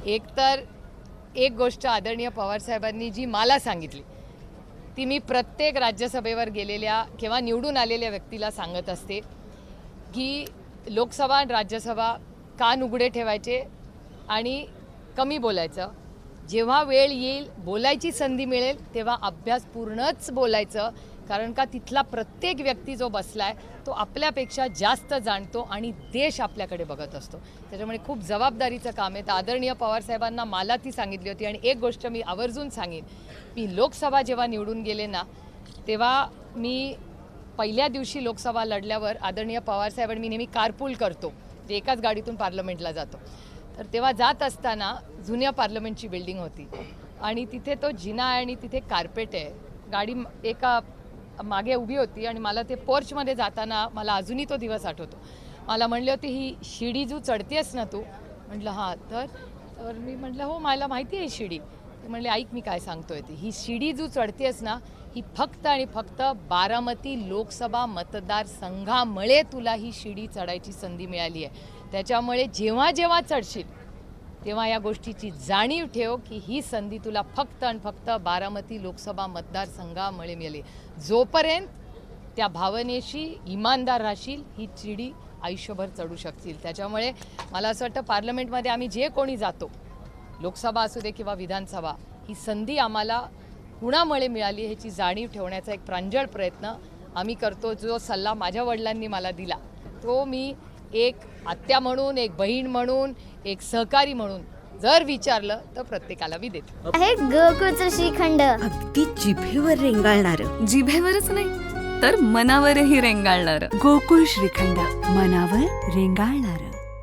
एकतर एक गोष्ट आदरणीय पवारसाहेबांनी जी मला सांगितली ती मी प्रत्येक राज्यसभेवर गेलेल्या किंवा निवडून आलेल्या व्यक्तीला सांगत असते की लोकसभा आणि राज्यसभा कान उघडे ठेवायचे आणि कमी बोलायचं. जेव्हा वेळ येईल बोलायची संधी मिळेल तेव्हा अभ्यासपूर्णच बोलायचं, कारण का तिथला प्रत्येक व्यक्ती जो बसला आहे तो आपल्यापेक्षा जास्त जाणतो आणि देश आपल्याकडे बघत असतो. त्याच्यामुळे खूप जबाबदारीचं काम आहे. तर आदरणीय पवारसाहेबांना मला ती सांगितली होती. आणि एक गोष्ट मी आवर्जून सांगेन, मी लोकसभा जेव्हा निवडून गेले ना तेव्हा मी पहिल्या दिवशी लोकसभा लढल्यावर आदरणीय पवारसाहेबांनी मी नेहमी कारपूल करतो, जे एकाच गाडीतून पार्लमेंटला जातो. तर तेव्हा जात असताना जुन्या पार्लमेंटची बिल्डिंग होती आणि तिथे तो जिना आहे आणि तिथे कार्पेट आहे. गाडी एका मागे उभी होती आणि मला ते पोर्चमध्ये जाताना मला अजूनही तो दिवस आठवतो. मला म्हणले होते, ही शिडी जो चढतेस ना तू? म्हटलं हां. तर मी म्हटलं हो मला माहिती आहे शिडी. ते म्हणले ऐक मी काय सांगतोय ती, ही शिडी जो चढतेस ना ही फक्त आणि फक्त बारामती लोकसभा मतदारसंघामुळे तुला ही शिडी चढायची संधी मिळाली आहे. त्याच्यामुळे जेव्हा जेव्हा चढशील तेव्हा या गोष्टीची जाणीव ठेव की ही संधी तुला फक्त आणि फक्त बारामती लोकसभा मतदारसंघामुळे मिळाली. जोपर्यंत त्या भावनेशी इमानदार राहशील ही शिडी आयुष्यभर चढू शकशील. त्याच्यामुळे मला असं वाटतं पार्लमेंटमध्ये आम्ही जे कोणी जातो, लोकसभा असू दे किंवा विधानसभा, ही संधी आम्हाला कुणामुळे मिळाली ह्याची जाणीव ठेवण्याचा एक प्रांजळ प्रयत्न आम्ही करतो. जो सल्ला माझ्या वडिलांनी मला दिला तो मी एक आत्या म्हणून, एक बहीण म्हणून, एक सहकारी म्हणून जर विचारलं तर प्रत्येकाला मी देते. आहे गोकुळचं श्रीखंड, अगदी जिभेवर रेंगाळणारं. जिभेवरच नाही तर मनावरही रेंगाळणार. गोकुळ श्रीखंड, मनावर रेंगाळणारं.